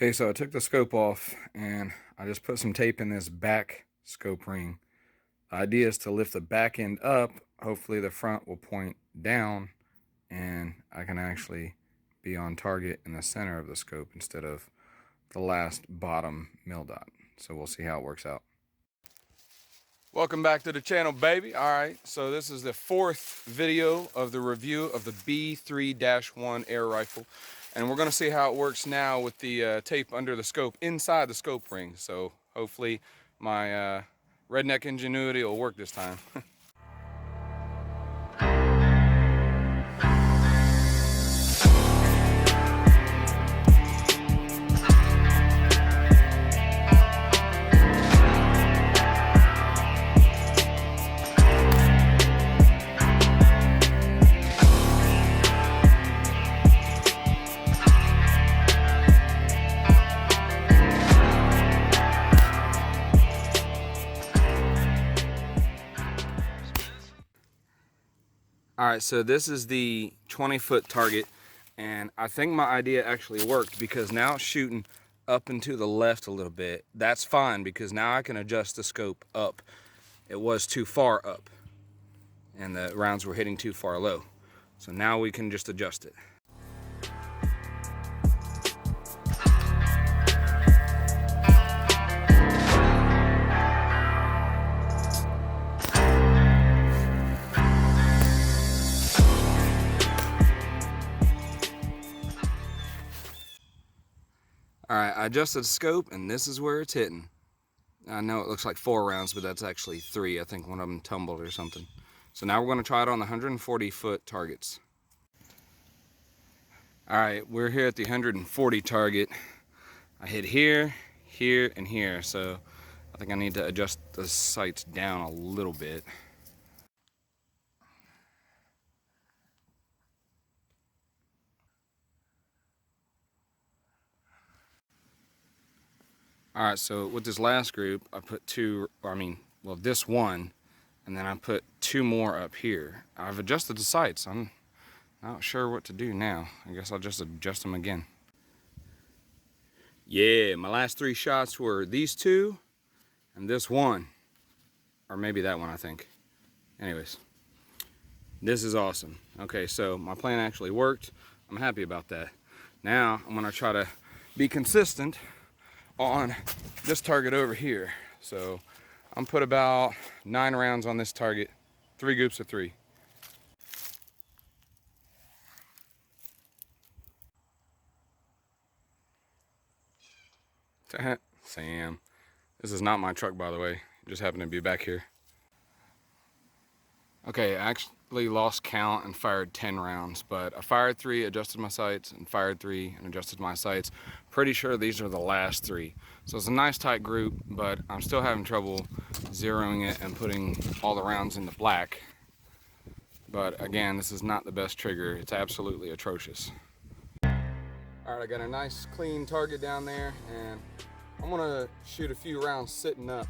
Okay, so I took the scope off and I just put some tape in this back scope ring. The idea is to lift the back end up. Hopefully the front will point down and I can actually be on target in the center of the scope instead of the last bottom mil dot. So we'll see how it works out. Welcome back to the channel, baby. All right, so this is the fourth video of the review of the B3-1 air rifle. And we're gonna see how it works now with the tape under the scope, inside the scope ring. So hopefully my redneck ingenuity will work this time. All right, so this is the 20-foot target, and I think my idea actually worked because now it's shooting up and to the left a little bit. That's fine because now I can adjust the scope up. It was too far up, and the rounds were hitting too far low. So now we can just adjust it. All right, I adjusted the scope and this is where it's hitting. I know it looks like 4 rounds, but that's actually 3. I think one of them tumbled or something. So now we're gonna try it on the 140-foot targets. All right, we're here at the 140 target. I hit here, here, and here. So I think I need to adjust the sights down a little bit. All right, so with this last group, I put this one, and then I put 2 more up here. I've adjusted the sights. I'm not sure what to do now. I guess I'll just adjust them again. Yeah, my last 3 shots were these 2 and this one, or maybe that one, I think. Anyways, this is awesome. Okay, so my plan actually worked. I'm happy about that. Now I'm gonna try to be consistent on this target over here. So I'm put about 9 rounds on this target, 3 groups of 3. Sam, this is not my truck, by the way. It just happened to be back here. Okay, I actually lost count and fired 10 rounds, but I fired 3, adjusted my sights, and fired 3 and adjusted my sights. Pretty sure these are the last 3. So it's a nice tight group, but I'm still having trouble zeroing it and putting all the rounds in the black. But again, this is not the best trigger. It's absolutely atrocious. All right, I got a nice clean target down there, and I'm gonna shoot a few rounds sitting up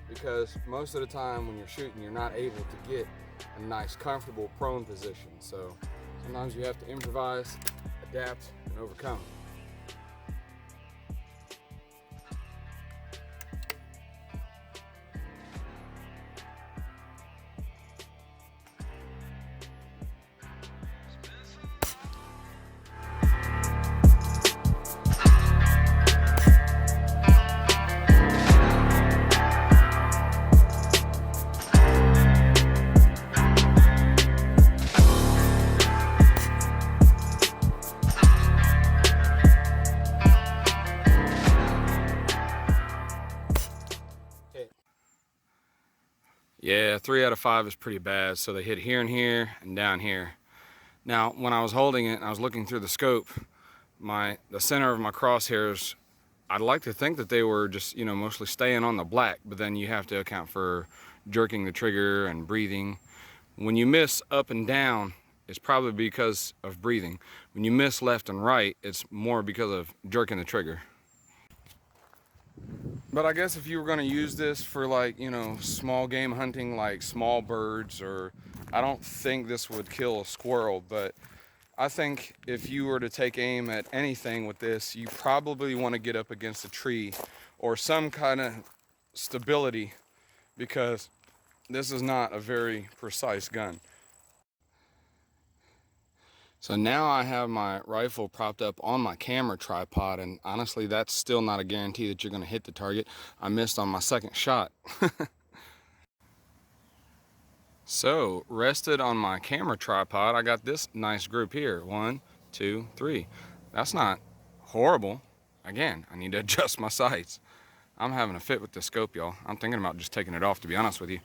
because most of the time when you're shooting, you're not able to get a nice, comfortable prone position. So sometimes you have to improvise, adapt, and overcome. Yeah, 3 out of 5 is pretty bad. So they hit here and here and down here. Now, when I was holding it and I was looking through the scope, the center of my crosshairs, I'd like to think that they were just, mostly staying on the black, but then you have to account for jerking the trigger and breathing. When you miss up and down, it's probably because of breathing. When you miss left and right, it's more because of jerking the trigger. But I guess if you were going to use this for small game hunting, like small birds, or I don't think this would kill a squirrel, but I think if you were to take aim at anything with this, you probably want to get up against a tree or some kind of stability, because this is not a very precise gun. So now I have my rifle propped up on my camera tripod, and honestly, that's still not a guarantee that you're going to hit the target. I missed on my second shot. So, rested on my camera tripod, I got this nice group here. 1, 2, 3. That's not horrible. Again, I need to adjust my sights. I'm having a fit with the scope, y'all. I'm thinking about just taking it off, to be honest with you,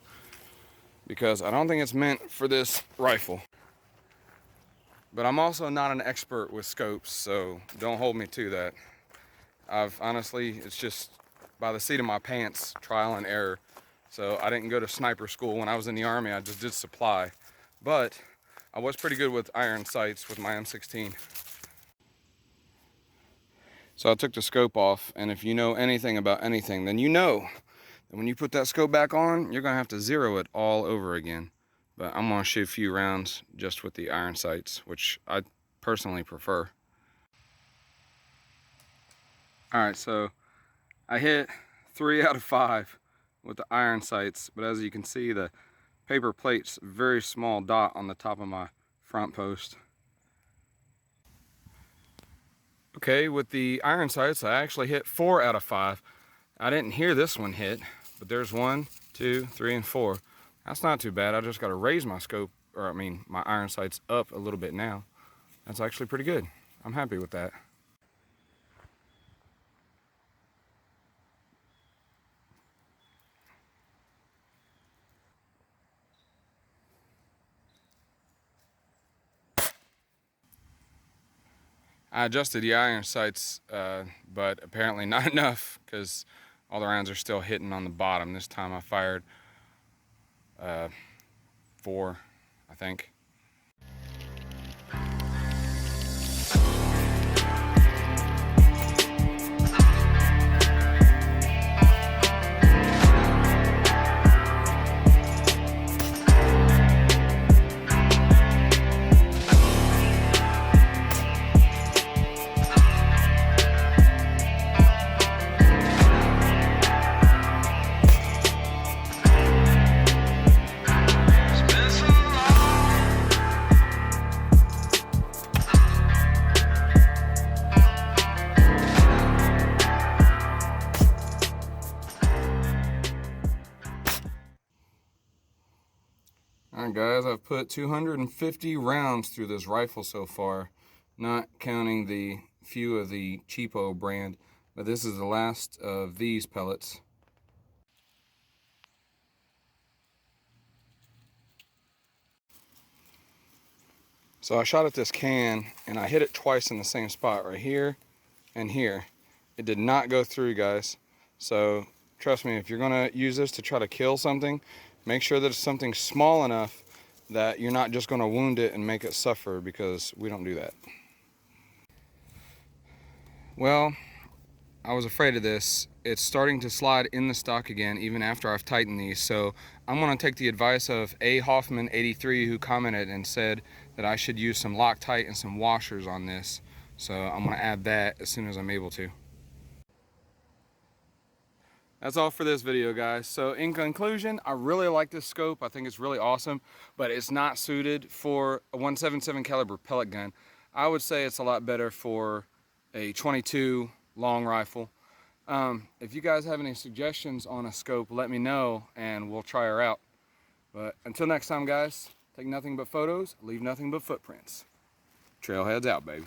because I don't think it's meant for this rifle. But I'm also not an expert with scopes, so don't hold me to that. Honestly, it's just by the seat of my pants, trial and error. So I didn't go to sniper school when I was in the Army. I just did supply. But I was pretty good with iron sights with my M16. So I took the scope off, and if you know anything about anything, then you know that when you put that scope back on, you're gonna have to zero it all over again. But I'm gonna shoot a few rounds just with the iron sights, which I personally prefer. All right, so I hit 3 out of 5 with the iron sights, but as you can see, the paper plate's a very small dot on the top of my front post. Okay, with the iron sights, I actually hit 4 out of 5. I didn't hear this one hit, but there's 1, 2, 3, and 4. That's not too bad. I just got to raise my scope, or I mean my iron sights up a little bit now. That's actually pretty good. I'm happy with that. I adjusted the iron sights, but apparently not enough, because all the rounds are still hitting on the bottom. This time I fired 4, I think. Alright guys, I've put 250 rounds through this rifle so far, not counting the few of the cheapo brand, but this is the last of these pellets. So I shot at this can and I hit it twice in the same spot, right here and here. It did not go through, guys. So trust me, if you're gonna use this to try to kill something, make sure that it's something small enough that you're not just gonna wound it and make it suffer, because we don't do that. Well, I was afraid of this. It's starting to slide in the stock again, even after I've tightened these. So I'm gonna take the advice of A. Hoffman 83, who commented and said that I should use some Loctite and some washers on this. So I'm gonna add that as soon as I'm able to. That's all for this video, guys. So in conclusion, I really like this scope. I think it's really awesome, but it's not suited for a 177 caliber pellet gun. I would say it's a lot better for a 22 long rifle. If you guys have any suggestions on a scope, let me know and we'll try her out. But until next time, guys, take nothing but photos, leave nothing but footprints. Trailheads out, baby.